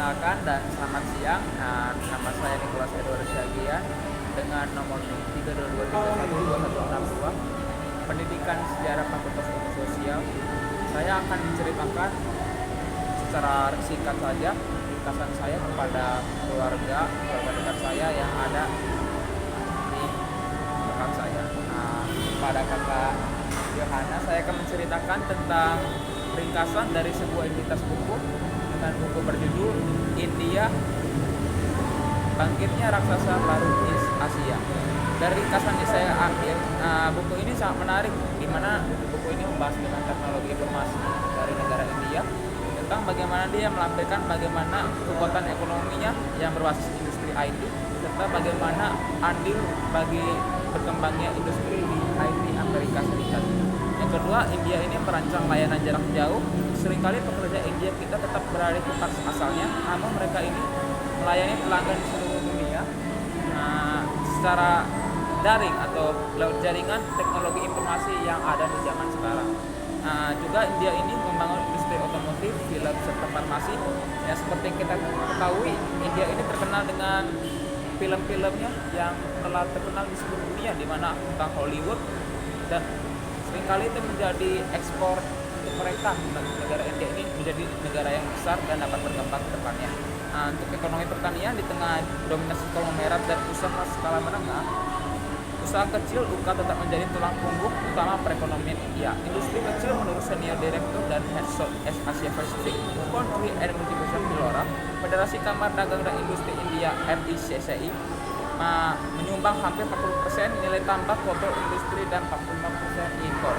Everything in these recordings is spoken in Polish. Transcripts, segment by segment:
perkenalkan dan selamat siang. Nama saya Nicholas Edward Syagian dengan nomor 322312162, Pendidikan Sejarah Fakultas Ilmu Sosial. Saya akan menceritakan secara singkat saja ringkasan saya kepada keluarga dekat saya yang ada di dekat saya. Pada kakak Yohana, saya akan menceritakan tentang ringkasan dari sebuah entitas buku dengan buku berjudul India, Bangkitnya Raksasa Baru Asia. Dari ringkasan yang saya ambil, buku ini sangat menarik, di mana buku ini membahas tentang teknologi informasi dari negara India, tentang bagaimana dia melampirkan bagaimana kekuatan ekonominya yang berbasis industri IT, serta bagaimana andil bagi berkembangnya industri di IT Amerika Serikat. Yang kedua, India ini merancang layanan jarak jauh. Seringkali pekerja India kita tetap berada di tempat asalnya, namun mereka ini melayani pelanggan di seluruh dunia secara daring atau lewat jaringan teknologi informasi yang ada di zaman sekarang. Juga India ini membangun industri otomotif, film, serta farmasi. Ya, seperti kita ketahui, India ini terkenal dengan film-filmnya yang telah terkenal di seluruh dunia, di mana tentang Hollywood, dan seringkali itu menjadi ekspor untuk mereka. Negara India ini menjadi negara yang besar dan dapat berkembang ke depannya. Untuk ekonomi pertanian, di tengah dominasi konglomerat dan usaha skala menengah, usaha kecil UK tetap menjadi tulang punggung utama perekonomian India. Industri kecil menurut senior direktur dan head Southeast Asia Pacific Country and Multicultural Filora, Federasi Kamar Dagang dan Industri India (FICCI), menyumbang hampir 40% nilai tambah total industri dan 45% impor.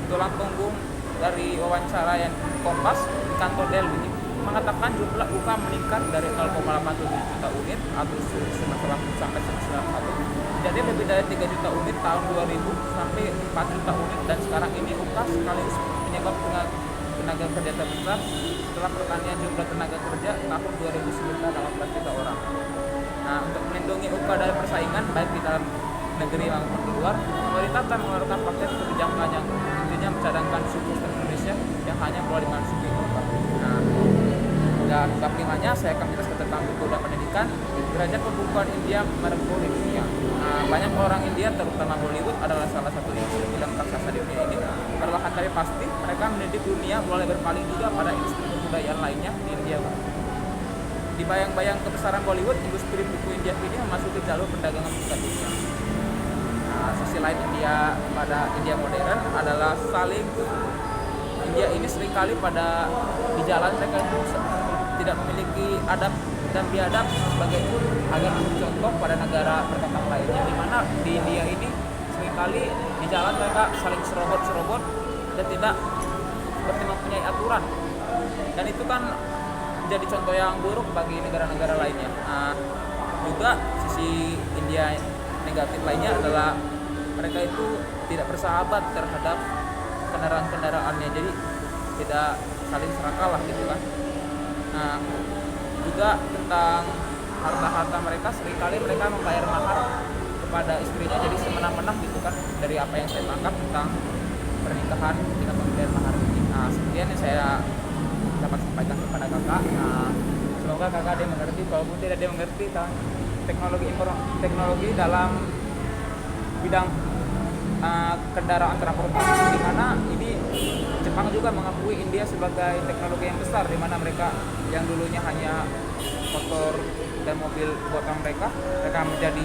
Tulang punggung dari wawancara yang Kompas di kantor Delhi mengatakan jumlah UK meningkat dari 0,87 juta unit Agustus 1990 sampai 1991 jadi lebih dari 3 juta unit tahun 2000 sampai 4 juta unit, dan sekarang ini UK sekaligus penyebab tenaga kerja terbesar setelah pertanian jumlah tenaga kerja tahun 2009 18 juta orang. Untuk melindungi UK dari persaingan baik di dalam negeri maupun di luar, pemerintah telah mengeluarkan paket kebijakan yang intinya mencadangkan suku Indonesia yang hanya melalui masuk ke Eropa. Dan bab 5-nya saya akan menjelaskan tentang buku dan pendidikan. Derajat pembukuan India merengkuh di dunia. Banyak orang India, terutama Bollywood, adalah salah satu industri film raksasa di dunia ini. Perlahan tapi pasti, mereka mendidik dunia mulai berpaling juga pada industri kebudayaan lainnya di India. Di bayang-bayang kebesaran Bollywood, industri buku India ini memasuki jalur perdagangan tingkat dunia. Sisi lain India pada India modern adalah saling India ini seringkali pada di jalan mereka itu tidak memiliki adab dan biadab sebagai agar contoh pada negara berkembang lainnya, di mana di India ini seringkali di jalan mereka saling serobot dan tidak seperti mempunyai aturan, dan itu kan menjadi contoh yang buruk bagi negara-negara lainnya. Juga sisi India negatif lainnya adalah mereka itu tidak bersahabat terhadap kendaraan-kendaraannya, jadi tidak saling serakah lah gitu kan. Juga tentang harta-harta mereka, seringkali mereka membayar mahar kepada istrinya, jadi semena-mena gitu kan, dari apa yang saya tangkap tentang pernikahan dengan membayar mahar ini. Sekian yang saya dapat sampaikan kepada kakak. Semoga kakak dia mengerti, walaupun tidak dia mengerti tentang teknologi dalam bidang kendaraan transportasi, di mana ini Jepang juga mengakui India sebagai teknologi yang besar, di mana mereka yang dulunya hanya motor dan mobil buatan mereka menjadi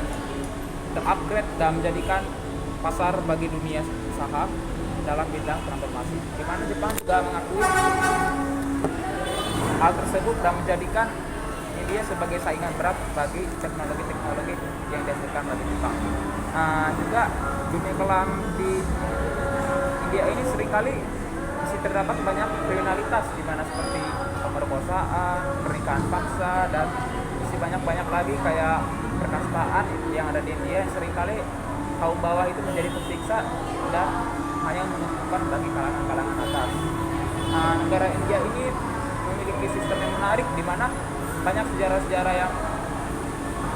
terupgrade dan menjadikan pasar bagi dunia usaha dalam bidang transportasi, di mana Jepang juga mengakui hal tersebut dan menjadikan India sebagai saingan berat bagi teknologi-teknologi yang dihasilkan dari Jepang. Juga dunia kelam di India ini seringkali masih terdapat banyak kriminalitas, di mana seperti pemerkosaan, pernikahan paksa, dan masih banyak lagi kayak perkastaan yang ada di India, yang seringkali kaum bawah itu menjadi tersiksa dan hanya menguntungkan bagi kalangan atas. Negara India ini memiliki sistem yang menarik, di mana banyak sejarah-sejarah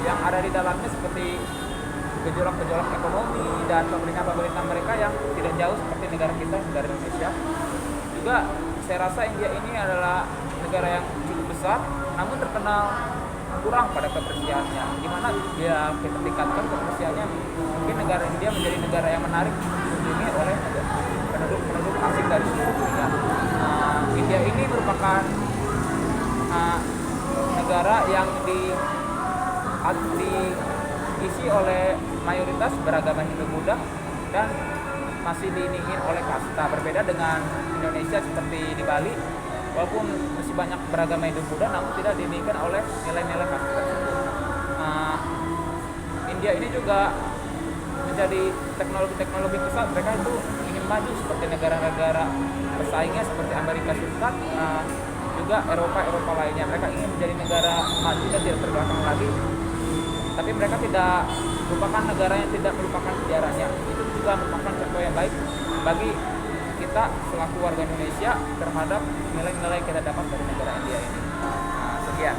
yang ada di dalamnya, seperti gejolak-gejolak ekonomi dan pemerintah mereka yang tidak jauh seperti negara kita, negara Indonesia. Juga saya rasa India ini adalah negara yang cukup besar namun terkenal kurang pada kebersihannya. Gimana dia kita tingkatkan kebersihannya, mungkin negara India menjadi negara yang menarik dikunjungi oleh penduduk asing dari seluruh dunia. India ini merupakan negara yang diisi oleh mayoritas beragama Hindu-Buddha dan masih diiniin oleh kasta. Berbeda dengan Indonesia seperti di Bali, walaupun masih banyak beragama Hindu-Buddha namun tidak diinikan oleh nilai-nilai kasta tersebut. India ini juga menjadi teknologi pesat. Mereka itu ingin maju seperti negara-negara bersaingnya seperti Amerika Serikat, juga Eropa lainnya. Mereka ingin menjadi negara maju dan tidak terbelakang lagi. Tapi mereka tidak merupakan negara yang tidak melupakan sejarahnya. Itu juga merupakan contoh yang baik bagi kita selaku warga Indonesia terhadap nilai-nilai yang kita dapat dari negara India ini. Sekian.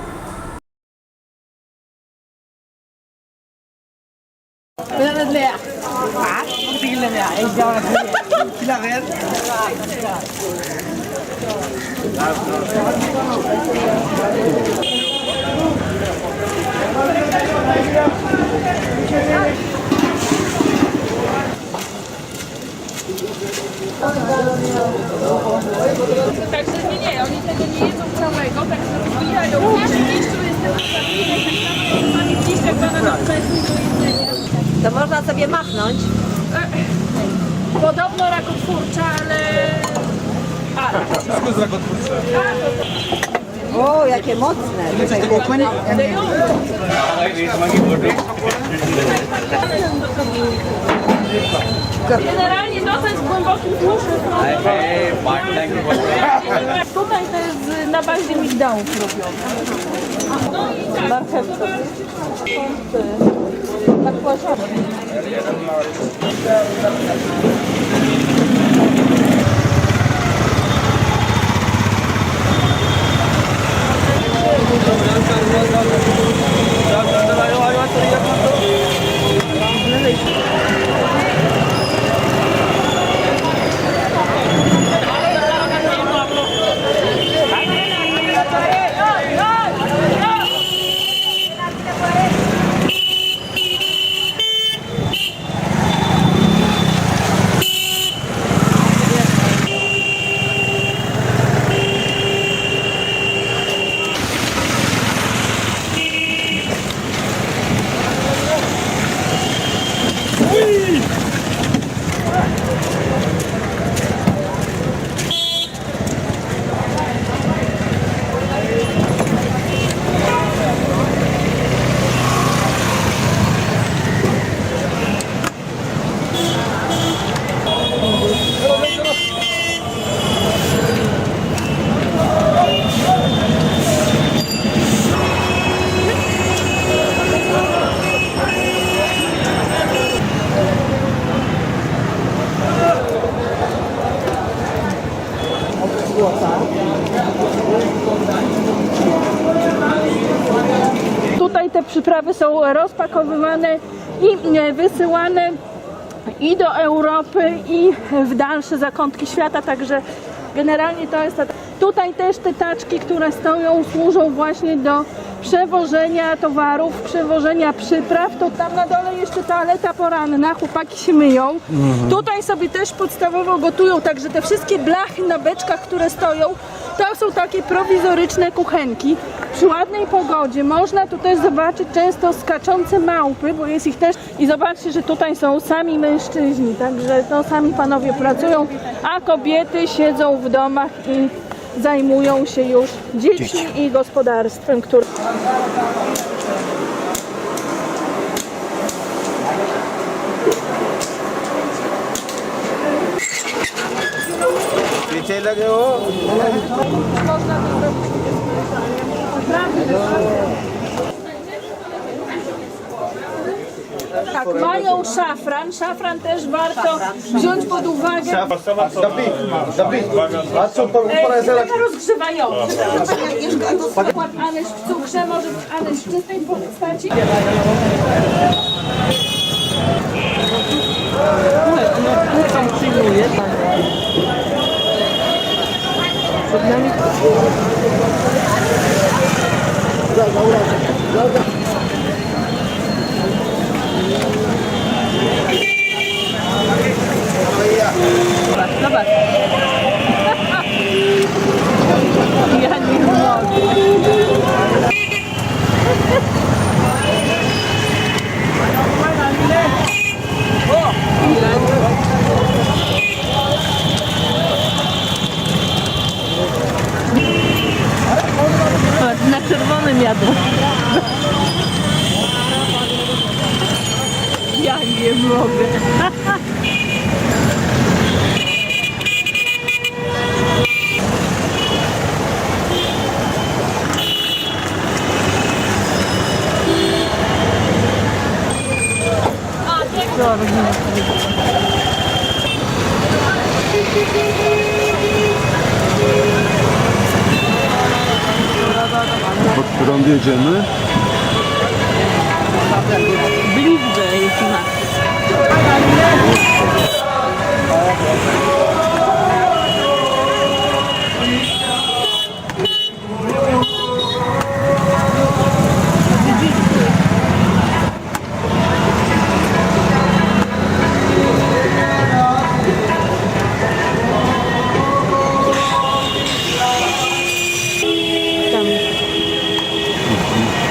Także nie, oni tego nie jedzą całego, tak się rozwijają. Wiesz, gdzieś tu jest ten sami gdzieś jak banana do jedzenia. To można sobie machnąć. Podobno rakotwórcza, ale... Wszystko jest rakotwórcze. O, jakie mocne. Tutaj Generalnie no to jest głęboki tłuszcz. Tutaj to jest na bazie migdałów robione. No i tak. marchewka. Bakłażany. Tutaj te przyprawy są rozpakowywane i wysyłane i do Europy, i w dalsze zakątki świata, także generalnie to jest... Tutaj też te taczki, które stoją, służą właśnie do przewożenia towarów, przewożenia przypraw. To tam na dole jeszcze toaleta poranna, chłopaki się myją. Tutaj sobie też podstawowo gotują, także te wszystkie blachy na beczkach, które stoją, to są takie prowizoryczne kuchenki. Przy ładnej pogodzie można tu też zobaczyć często skaczące małpy, bo jest ich też. I zobaczcie, że tutaj są sami mężczyźni, także to sami panowie pracują, a kobiety siedzą w domach i zajmują się już dziećmi i gospodarstwem, które... पीछे लगे हो Tak, mają szafran. Szafran też warto wziąć pod uwagę. Taka rozgrzewająca. Przykład anyż w cukrze, może być anyż w czystej postaci. Ja nie mogę. Pod którą jedziemy? Bliżej jest na.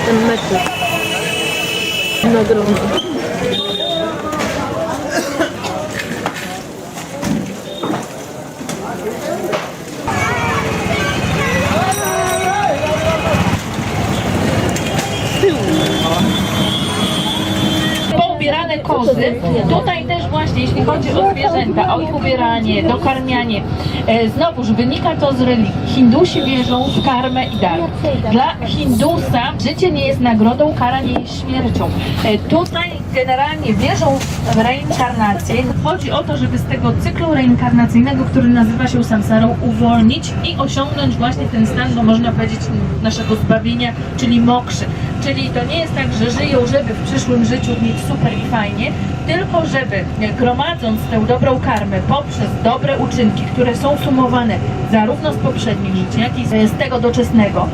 Ten metr nagrody. Poubierane kozy, tutaj też właśnie jeśli chodzi o zwierzęta, o ich ubieranie, dokarmianie, znowuż wynika to z religii. Hindusi wierzą w karmę i dar. Dla Hindusa życie nie jest nagrodą, kara nie jest śmiercią. Tutaj generalnie wierzą w reinkarnację. Chodzi o to, żeby z tego cyklu reinkarnacyjnego, który nazywa się samsarą, uwolnić i osiągnąć właśnie ten stan, no można powiedzieć, naszego zbawienia, czyli mokszy. Czyli to nie jest tak, że żyją, żeby w przyszłym życiu mieć super i fajnie, tylko żeby gromadząc tę dobrą karmę poprzez dobre uczynki, które są sumowane zarówno z poprzednich żyć, jak i z tego doczesnego,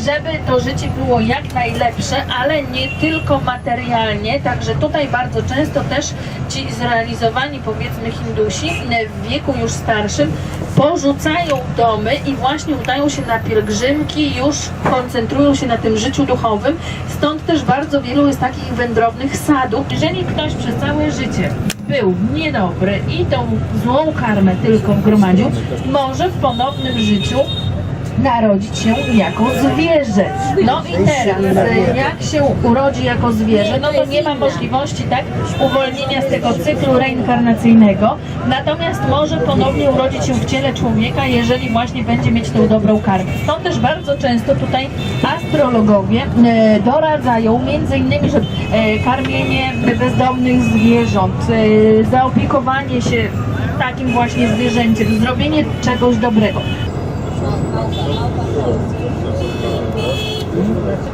żeby to życie było jak najlepsze, ale nie tylko materialnie, także tutaj bardzo często też ci zrealizowani, powiedzmy, Hindusi w wieku już starszym porzucają domy i właśnie udają się na pielgrzymki, już koncentrują się na tym życiu duchowym, stąd też bardzo wielu jest takich wędrownych sadów. Jeżeli ktoś przez całe życie był niedobry i tą złą karmę tylko gromadził, może w ponownym życiu narodzić się jako zwierzę. No i teraz, jak się urodzi jako zwierzę, no to nie ma możliwości, tak, uwolnienia z tego cyklu reinkarnacyjnego, natomiast może ponownie urodzić się w ciele człowieka, jeżeli właśnie będzie mieć tę dobrą karmę. Stąd też bardzo często tutaj astrologowie doradzają między innymi, że karmienie bezdomnych zwierząt, zaopiekowanie się takim właśnie zwierzęciem, zrobienie czegoś dobrego.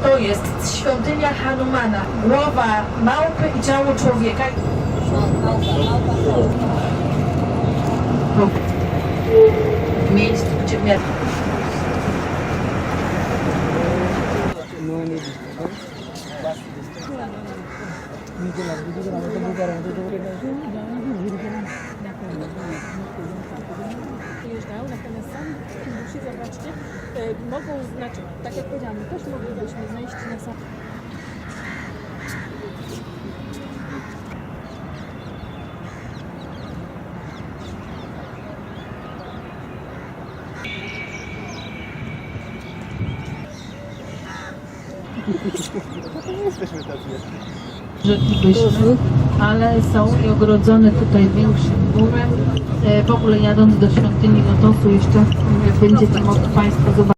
To jest świątynia Hanumana. Głowa małpy i ciało człowieka. Miejsce, gdzie miał. Przyjeżdżają, natomiast sami Hindusi, zobaczcie, mogą, znaczy, tak jak powiedziałam, my też moglibyśmy znaleźć na sam. Rzeczywiście, ale są i ogrodzone tutaj większym murem. W ogóle jadąc do świątyni Lotosu jeszcze będziecie mogli Państwo zobaczyć.